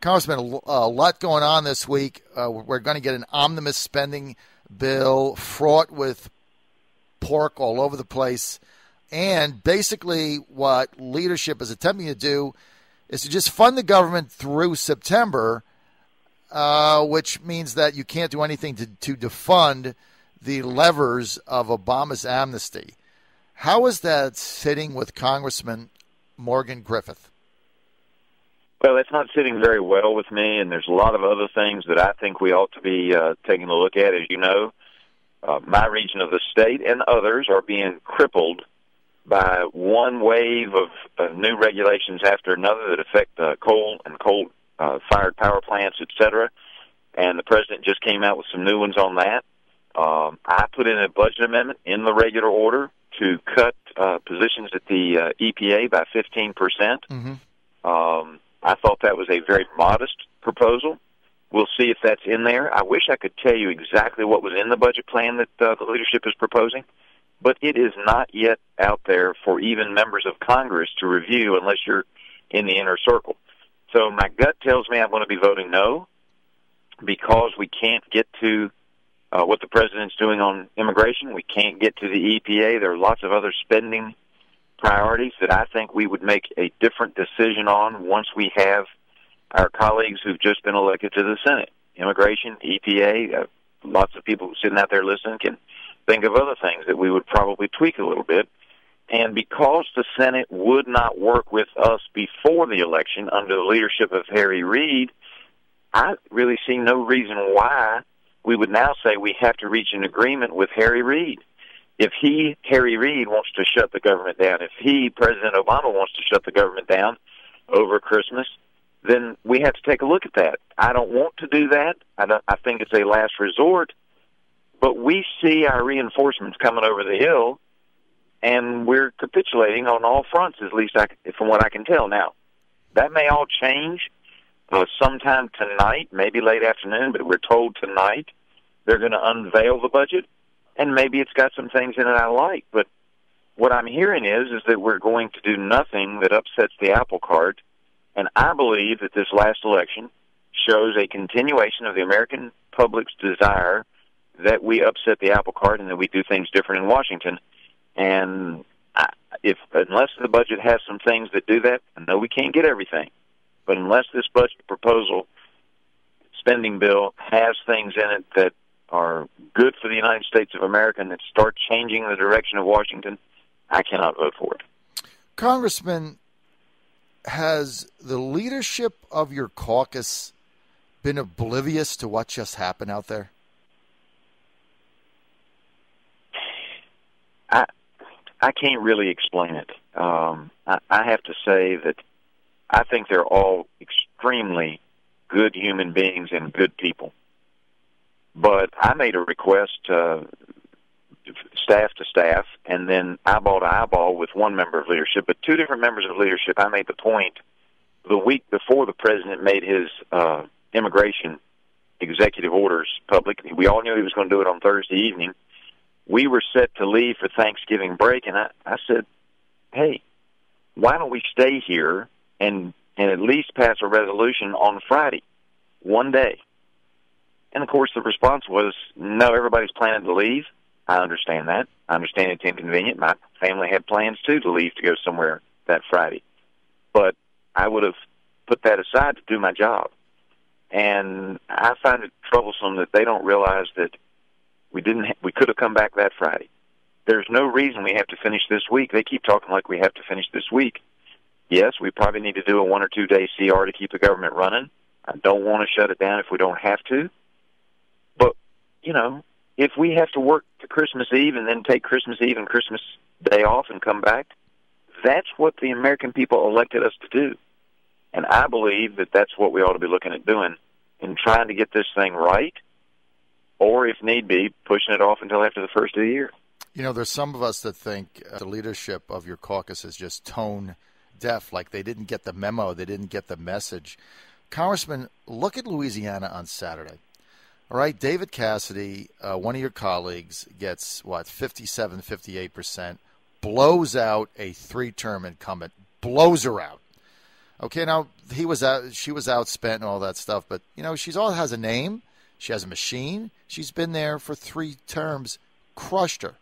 Congressman, a lot going on this week. We're going to get an omnibus spending bill fraught with pork all over the place. And basically what leadership is attempting to do is to just fund the government through September, which means that you can't do anything to defund the levers of Obama's amnesty. How is that sitting with Congressman Morgan Griffith? Well, it's not sitting very well with me, and there's a lot of other things that I think we ought to be taking a look at. As you know, my region of the state and others are being crippled by one wave of new regulations after another that affect coal and coal-fired power plants, et cetera. And the president just came out with some new ones on that. I put in a budget amendment in the regular order to cut positions at the EPA by 15%. Mm-hmm. I thought that was a very modest proposal. We'll see if that's in there. I wish I could tell you exactly what was in the budget plan that the leadership is proposing, but it is not yet out there for even members of Congress to review unless you're in the inner circle. So my gut tells me I'm going to be voting no because we can't get to what the president's doing on immigration. We can't get to the EPA. There are lots of other spending priorities that I think we would make a different decision on once we have our colleagues who've just been elected to the Senate. Immigration, EPA, lots of people sitting out there listening can think of other things that we would probably tweak a little bit. And because the Senate would not work with us before the election under the leadership of Harry Reid, I really see no reason why we would now say we have to reach an agreement with Harry Reid. If Harry Reid, wants to shut the government down, if President Obama, wants to shut the government down over Christmas, then we have to take a look at that. I don't want to do that. I think it's a last resort. But we see our reinforcements coming over the hill, and we're capitulating on all fronts, at least from what I can tell. Now, that may all change sometime tonight, maybe late afternoon, but we're told tonight they're going to unveil the budget. And maybe it's got some things in it I like, but what I'm hearing is that we're going to do nothing that upsets the apple cart, and I believe that this last election shows a continuation of the American public's desire that we upset the apple cart and that we do things different in Washington. And unless the budget has some things that do that, I know we can't get everything, but unless this budget proposal spending bill has things in it that are good for the United States of America and that start changing the direction of Washington, I cannot vote for it. Congressman, has the leadership of your caucus been oblivious to what just happened out there? I can't really explain it. I have to say that I think they're all extremely good human beings and good people. But I made a request, staff to staff, and then eyeball to eyeball with one member of leadership. But two different members of leadership, I made the point the week before the president made his immigration executive orders public. We all knew he was going to do it on Thursday evening. We were set to leave for Thanksgiving break, and I said, hey, why don't we stay here and at least pass a resolution on Friday, one day? And, of course, the response was, no, everybody's planning to leave. I understand that. I understand it's inconvenient. My family had plans, too, to leave to go somewhere that Friday. But I would have put that aside to do my job. And I find it troublesome that they don't realize that we could have come back that Friday. There's no reason we have to finish this week. They keep talking like we have to finish this week. Yes, we probably need to do a 1 or 2 day CR to keep the government running. I don't want to shut it down if we don't have to. But, if we have to work to Christmas Eve and then take Christmas Eve and Christmas Day off and come back, that's what the American people elected us to do. And I believe that that's what we ought to be looking at doing in trying to get this thing right, or, if need be, pushing it off until after the first of the year. There's some of us that think the leadership of your caucus is just tone deaf, like they didn't get the memo, they didn't get the message. Congressman, look at Louisiana on Saturday. All right, David Cassidy, one of your colleagues, gets, 57, 58%, blows out a 3-term incumbent, blows her out. Okay, now she was outspent and all that stuff, but she's all has a name. She has a machine. She's been there for 3 terms, crushed her.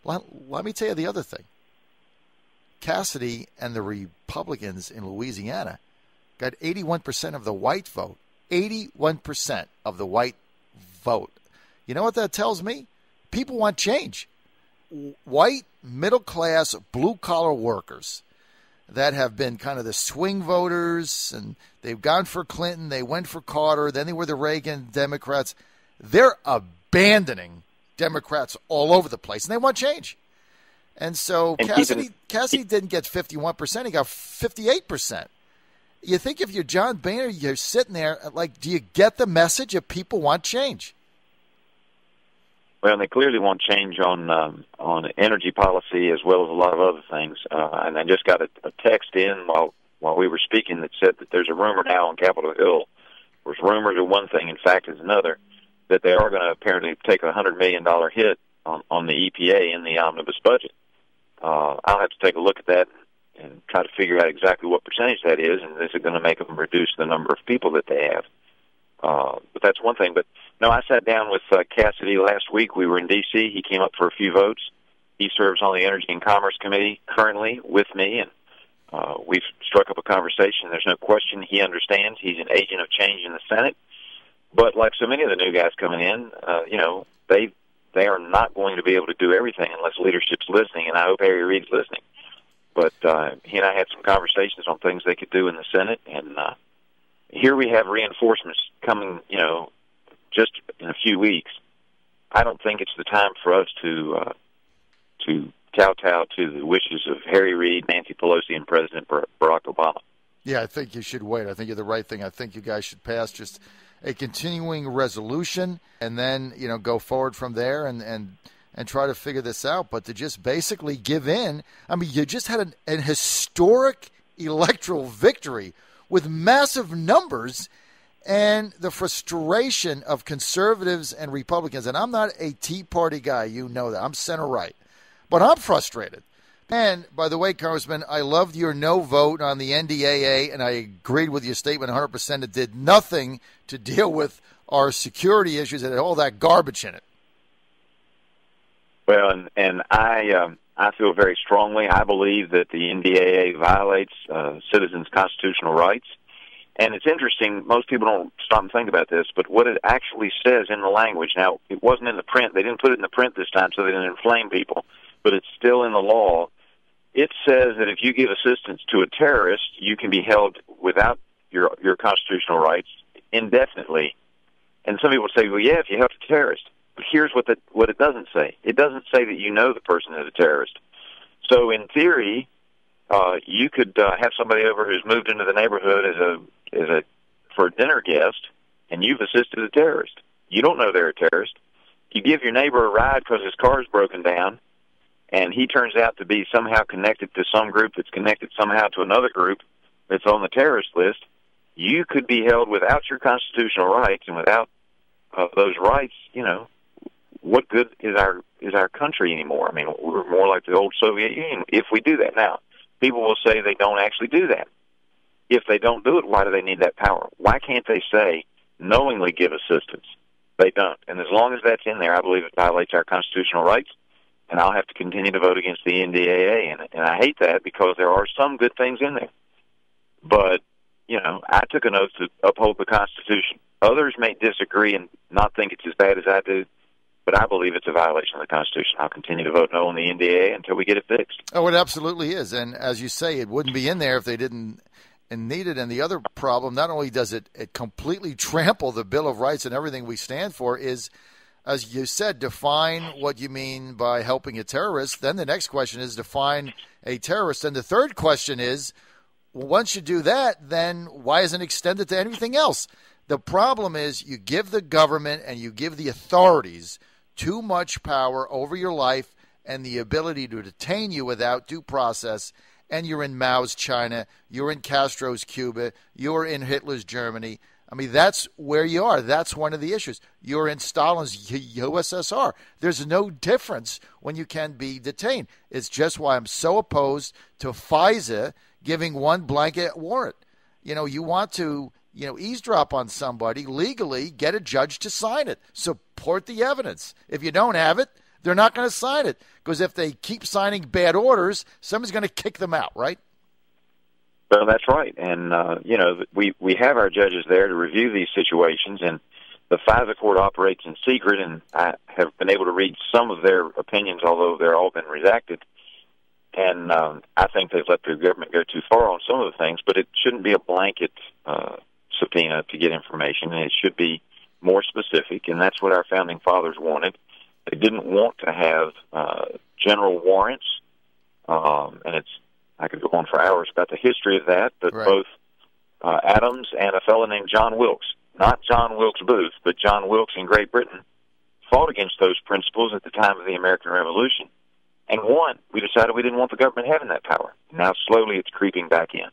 Let me tell you the other thing. Cassidy and the Republicans in Louisiana got 81% of the white vote. 81% of the white vote. You know what that tells me? People want change. White, middle-class, blue-collar workers that have been kind of the swing voters, and they've gone for Clinton, they went for Carter, then they were the Reagan Democrats. They're abandoning Democrats all over the place, and they want change. And so Cassidy didn't get 51%, he got 58%. You think if you're John Boehner, you're sitting there, like, do you get the message if people want change? Well, they clearly want change on energy policy as well as a lot of other things. And I just got a text in while we were speaking that said that there's a rumor now on Capitol Hill. There's rumors of one thing, in fact, is another, that they are going to apparently take a $100 million hit on the EPA in the omnibus budget. I'll have to take a look at that and try to figure out exactly what percentage that is, and is it going to make them reduce the number of people that they have. But that's one thing. But no, I sat down with Cassidy last week. We were in D.C. He came up for a few votes. He serves on the Energy and Commerce Committee currently with me, and we've struck up a conversation. There's no question he understands. He's an agent of change in the Senate. But like so many of the new guys coming in, they are not going to be able to do everything unless leadership's listening, and I hope Harry Reid's listening. But he and I had some conversations on things they could do in the Senate, and here we have reinforcements coming, just in a few weeks. I don't think it's the time for us to kowtow to the wishes of Harry Reid, Nancy Pelosi, and President Barack Obama. Yeah, I think you should wait. I think you're the right thing. I think you guys should pass just a continuing resolution and then, go forward from there and try to figure this out. But to just basically give in, I mean, you just had an historic electoral victory with massive numbers and the frustration of conservatives and Republicans. And I'm not a Tea Party guy. You know that. I'm center-right. But I'm frustrated. And, by the way, Congressman, I loved your no vote on the NDAA, and I agreed with your statement 100%. It did nothing to deal with our security issues and all that garbage in it. Well, and I feel very strongly. I believe that the NDAA violates citizens' constitutional rights. And it's interesting, most people don't stop and think about this, but what it actually says in the language, now, it wasn't in the print. They didn't put it in the print this time so they didn't inflame people, but it's still in the law. It says that if you give assistance to a terrorist, you can be held without your constitutional rights indefinitely. And some people say, well, yeah, if you help a terrorist. But here's what it doesn't say. It doesn't say that you know the person is a terrorist. So in theory, you could have somebody over who's moved into the neighborhood for a dinner guest, and you've assisted a terrorist. You don't know they're a terrorist. You give your neighbor a ride because his car's broken down, and he turns out to be somehow connected to some group that's connected somehow to another group that's on the terrorist list. You could be held without your constitutional rights, and without those rights, what good is our country anymore? I mean, we're more like the old Soviet Union if we do that now. People will say they don't actually do that. If they don't do it, why do they need that power? Why can't they say, knowingly give assistance? They don't. And as long as that's in there, I believe it violates our constitutional rights, and I'll have to continue to vote against the NDAA. And I hate that because there are some good things in there. But, I took an oath to uphold the Constitution. Others may disagree and not think it's as bad as I do, but I believe it's a violation of the Constitution. I'll continue to vote no on the NDAA until we get it fixed. Oh, it absolutely is. And as you say, it wouldn't be in there if they didn't need it. And the other problem, not only does it completely trample the Bill of Rights and everything we stand for, is, as you said, define what you mean by helping a terrorist. Then the next question is define a terrorist. And the third question is, once you do that, then why isn't it extended to anything else? The problem is you give the government and you give the authorities too much power over your life and the ability to detain you without due process, and you're in Mao's China, you're in Castro's Cuba, you're in Hitler's Germany. I mean, that's where you are. That's one of the issues. You're in Stalin's USSR. There's no difference when you can be detained. It's just why I'm so opposed to FISA giving one blanket warrant. You want to, eavesdrop on somebody legally, get a judge to sign it. Support the evidence. If you don't have it, they're not going to sign it, because if they keep signing bad orders, somebody's going to kick them out, right? Well, that's right. And, we have our judges there to review these situations, and the FISA court operates in secret, and I have been able to read some of their opinions, although they're all been redacted. And I think they've let the government go too far on some of the things, but it shouldn't be a blanket subpoena to get information, and it should be more specific, and that's what our founding fathers wanted. They didn't want to have general warrants, and I could go on for hours about the history of that, but right. Both Adams and a fellow named John Wilkes, not John Wilkes Booth, but John Wilkes in Great Britain, fought against those principles at the time of the American Revolution. And won. We decided we didn't want the government having that power. Now slowly it's creeping back in.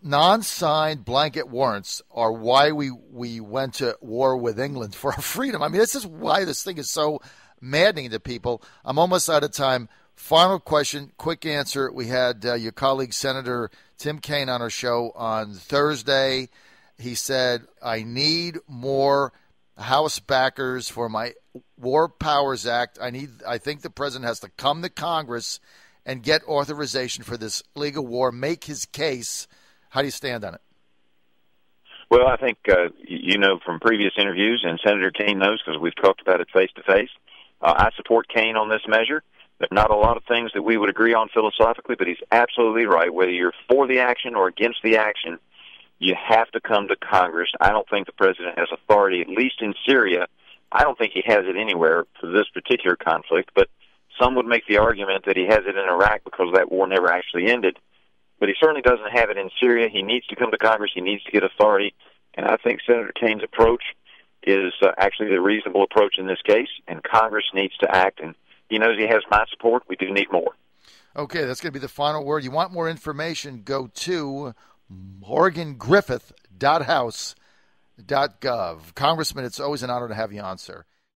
Non-signed blanket warrants are why we went to war with England for our freedom. I mean, this is why this thing is so maddening to people. I'm almost out of time. Final question, quick answer. We had your colleague, Senator Tim Kaine, on our show on Thursday. He said, I need more House backers for my War Powers Act. I think the president has to come to Congress and get authorization for this legal war, make his case. How do you stand on it? Well, I think, from previous interviews, and Senator Kaine knows because we've talked about it face-to-face, I support Kaine on this measure. There are not a lot of things that we would agree on philosophically, but he's absolutely right. Whether you're for the action or against the action, you have to come to Congress. I don't think the president has authority, at least in Syria. I don't think he has it anywhere for this particular conflict, but some would make the argument that he has it in Iraq because that war never actually ended. But he certainly doesn't have it in Syria. He needs to come to Congress. He needs to get authority. And I think Senator Kaine's approach is actually the reasonable approach in this case, and Congress needs to act. And he knows he has my support. We do need more. Okay, that's going to be the final word. You want more information, go to morgangriffith.house.gov. Congressman, it's always an honor to have you on, sir.